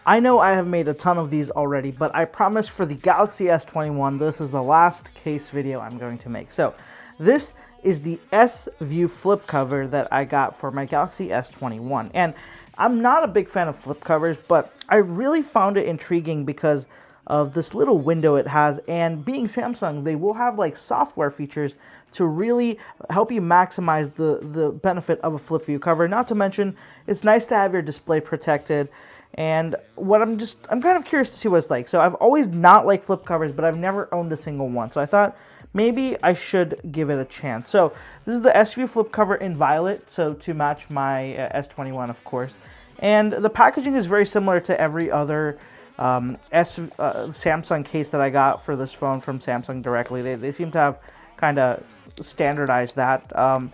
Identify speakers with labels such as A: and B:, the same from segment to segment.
A: I know I have made a ton of these already, but I promise for the Galaxy S21, this is the last case video I'm going to make. So this is the S View flip cover that I got for my Galaxy S21. And I'm not a big fan of flip covers, but I really found it intriguing because of this little window it has, and being Samsung, they will have like software features to really help you maximize the benefit of a flip view cover. Not to mention, it's nice to have your display protected. And what I'm kind of curious to see what it's like. So I've always not liked flip covers, but I've never owned a single one. So I thought maybe I should give it a chance. So this is the S View flip cover in violet, so to match my S21, of course. And the packaging is very similar to every other Samsung case that I got for this phone from Samsung directly. They seem to have kind of standardized that. Let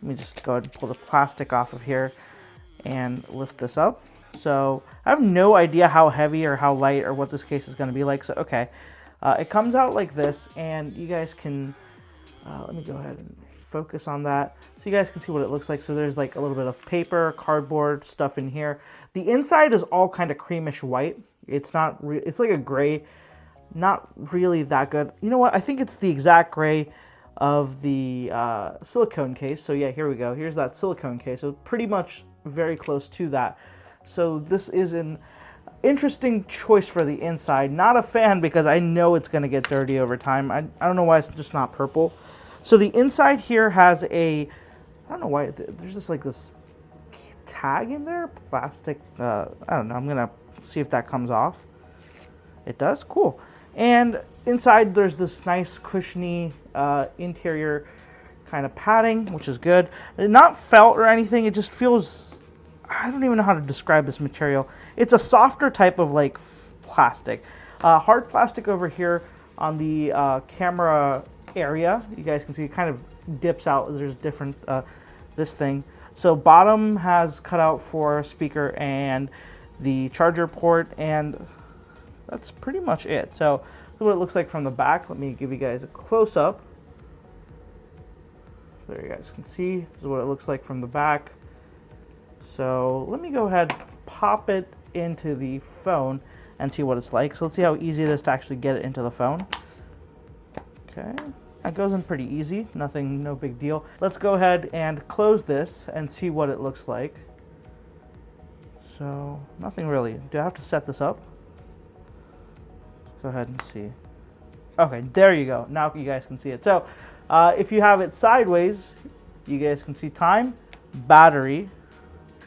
A: me just go ahead and pull the plastic off of here and lift this up. So I have no idea how heavy or how light or what this case is going to be like. So, okay, it comes out like this, and you guys can, let me go ahead and focus on that so you guys can see what it looks like. So there's like a little bit of paper, cardboard stuff in here. The inside is all kind of creamish white. It's not, it's like a gray, not really that good. You know what? I think it's the exact gray of the silicone case. So yeah, here we go. Here's that silicone case. So pretty much very close to that. So this is an interesting choice for the inside. Not a fan because I know it's going to get dirty over time. I don't know why it's just not purple. So the inside here has a, I don't know why, there's just like this tag in there, plastic, I don't know, I'm going to see if that comes off. It does? Cool. And inside there's this nice cushiony interior kind of padding, which is good. Not felt or anything, it just feels, I don't even know how to describe this material. It's a softer type of like plastic. Hard plastic over here on the camera area. You guys can see it kind of dips out. There's different, this thing. So bottom has cutout for speaker and the charger port, and that's pretty much it. So this is what it looks like from the back. Let me give you guys a close up. There you guys can see. This is what it looks like from the back. So let me go ahead, pop it into the phone and see what it's like. So let's see how easy it is to actually get it into the phone. Okay, that goes in pretty easy, nothing, no big deal. Let's go ahead and close this and see what it looks like. So nothing really. Do I have to set this up? Go ahead and see. Okay, there you go. Now you guys can see it. So if you have it sideways, you guys can see time, battery.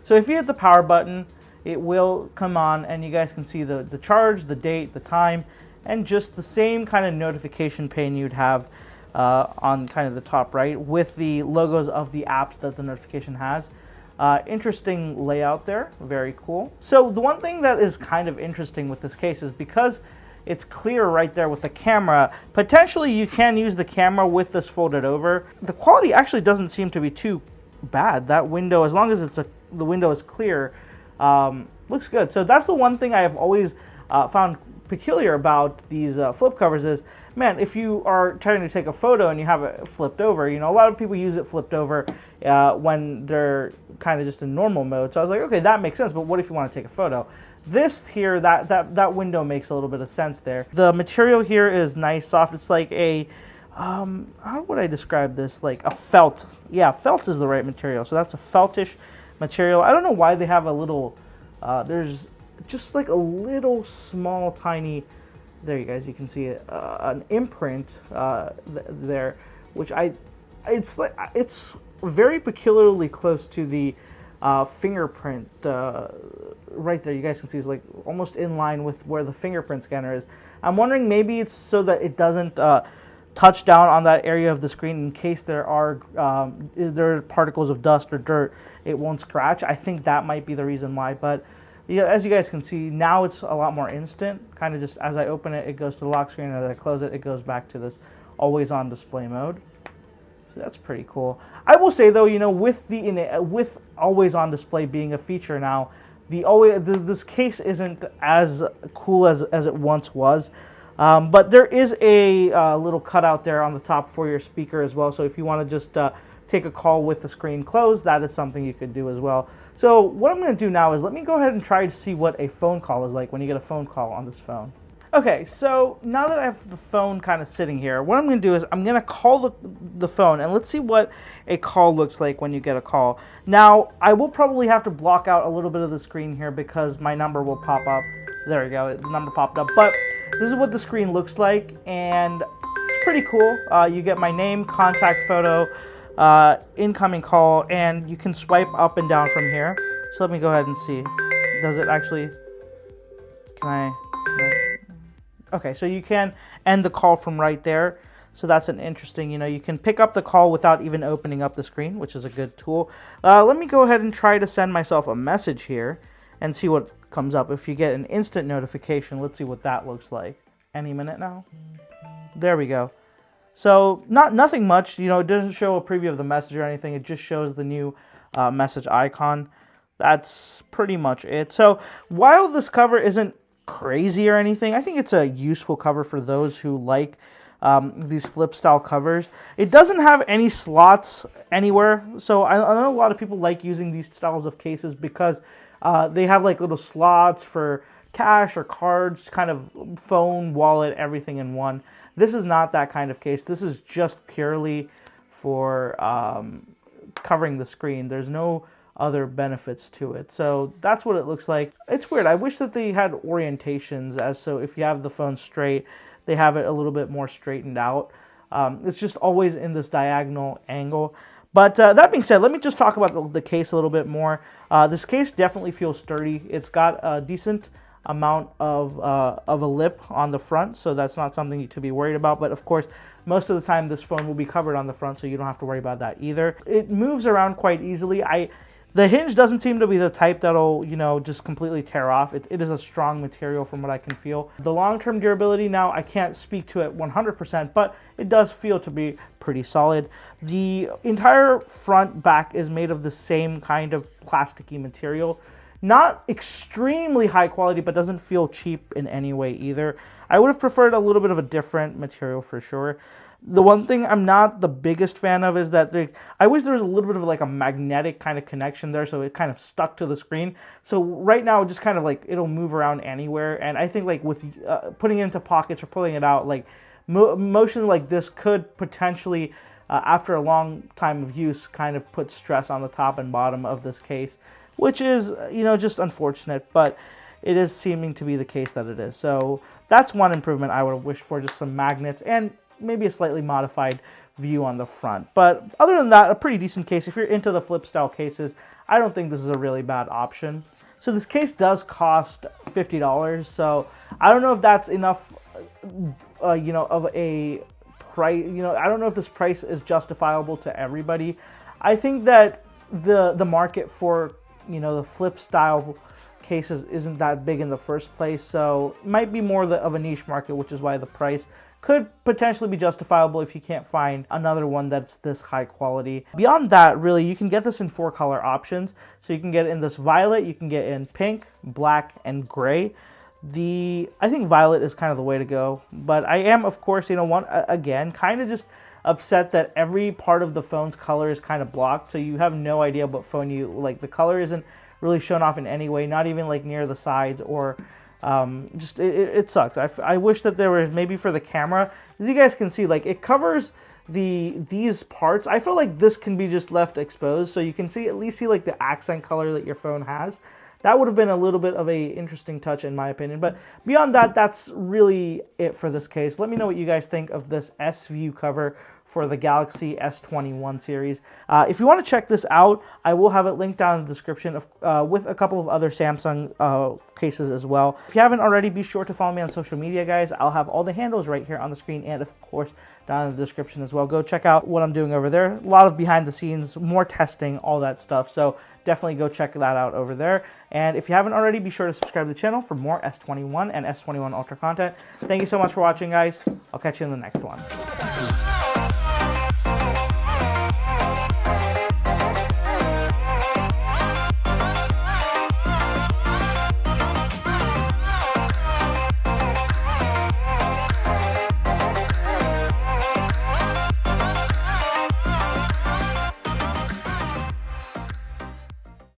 A: So if you hit the power button, it will come on and you guys can see the charge, the date, the time, and just the same kind of notification pane you'd have on kind of the top right with the logos of the apps that the notification has. Interesting layout there, very cool. So the one thing that is kind of interesting with this case is because it's clear right there with the camera, potentially you can use the camera with this folded over. The quality actually doesn't seem to be too bad. That window, as long as the window is clear, looks good. So that's the one thing I have always found peculiar about these flip covers is, man, if you are trying to take a photo and you have it flipped over, you know, a lot of people use it flipped over when they're kind of just in normal mode. So I was like, okay, that makes sense, but what if you want to take a photo? This here, that window makes a little bit of sense there. The material here is nice, soft. It's like a, how would I describe this? Like a felt. Yeah, felt is the right material. So that's a feltish material. I don't know why they have a little, there's just like a little small tiny, there you guys, you can see it, an imprint there, which it's very peculiarly close to the fingerprint right there. You guys can see it's like almost in line with where the fingerprint scanner is. I'm wondering maybe it's so that it doesn't touch down on that area of the screen in case there are particles of dust or dirt, it won't scratch. I think that might be the reason why, but yeah, as you guys can see, now it's a lot more instant. Kind of just as I open it, it goes to the lock screen, and as I close it, it goes back to this always on display mode. So that's pretty cool. I will say though, you know, with always on display being a feature now, this case isn't as cool as it once was. But there is a little cutout there on the top for your speaker as well. So if you want to just take a call with the screen closed, that is something you could do as well. So what I'm going to do now is let me go ahead and try to see what a phone call is like when you get a phone call on this phone. Okay, so now that I have the phone kind of sitting here, what I'm going to do is I'm going to call the phone, and let's see what a call looks like when you get a call. Now, I will probably have to block out a little bit of the screen here because my number will pop up. There we go, the number popped up. But this is what the screen looks like, and it's pretty cool. You get my name, contact photo, incoming call, and you can swipe up and down from here. So let me go ahead and see. Does it actually... Can I... Okay, so you can end the call from right there. So that's an interesting, you can pick up the call without even opening up the screen, which is a good tool. Let me go ahead and try to send myself a message here and see what comes up. If you get an instant notification, let's see what that looks like. Any minute now. There we go. So nothing much, it doesn't show a preview of the message or anything. It just shows the new message icon. That's pretty much it. So while this cover isn't crazy or anything, I think it's a useful cover for those who like these flip style covers. It doesn't have any slots anywhere, so I know a lot of people like using these styles of cases because they have like little slots for cash or cards, kind of phone, wallet, everything in one. This is not that kind of case. This is just purely for covering the screen. There's no other benefits to it. So that's what it looks like. It's weird. I wish that they had orientations so if you have the phone straight, they have it a little bit more straightened out. It's just always in this diagonal angle. But that being said, let me just talk about the case a little bit more. This case definitely feels sturdy. It's got a decent amount of a lip on the front, so that's not something to be worried about. But of course, most of the time this phone will be covered on the front, so you don't have to worry about that either. It moves around quite easily. The hinge doesn't seem to be the type that'll, just completely tear off. It is a strong material from what I can feel. The long-term durability now, I can't speak to it 100%, but it does feel to be pretty solid. The entire front back is made of the same kind of plasticky material. Not extremely high quality, but doesn't feel cheap in any way either. I would have preferred a little bit of a different material for sure. The one thing I'm not the biggest fan of is that I wish there was a little bit of like a magnetic kind of connection there, so it kind of stuck to the screen. So right now, just kind of like it'll move around anywhere, and I think like with putting it into pockets or pulling it out, like motion like this could potentially, after a long time of use, kind of put stress on the top and bottom of this case, which is just unfortunate, but it is seeming to be the case that it is. So that's one improvement I would have wished for, just some magnets and maybe a slightly modified view on the front. But other than that, a pretty decent case. If you're into the flip style cases, I don't think this is a really bad option. So this case does cost $50. So I don't know if that's enough, of a price. I don't know if this price is justifiable to everybody. I think that the market for, the flip style cases isn't that big in the first place. So it might be more of a niche market, which is why the price could potentially be justifiable if you can't find another one that's this high quality. Beyond that, really, you can get this in 4 color options. So you can get it in this violet, you can get it in pink, black, and gray. I think violet is kind of the way to go. But I am, of course, again, kind of just upset that every part of the phone's color is kind of blocked. So you have no idea what phone you like. The color isn't really shown off in any way, not even like near the sides or it sucks. I wish that there was maybe for the camera, as you guys can see, like it covers these parts. I feel like this can be just left exposed, so you can at least see like the accent color that your phone has. That would have been a little bit of a interesting touch in my opinion. But beyond that, that's really it for this case. Let me know what you guys think of this S-View cover for the Galaxy S21 series. If you want to check this out, I will have it linked down in the description with a couple of other Samsung cases as well. If you haven't already, be sure to follow me on social media, guys. I'll have all the handles right here on the screen and, of course, down in the description as well. Go check out what I'm doing over there. A lot of behind the scenes, more testing, all that stuff. So definitely go check that out over there. And if you haven't already, be sure to subscribe to the channel for more S21 and S21 Ultra content. Thank you so much for watching, guys. I'll catch you in the next one.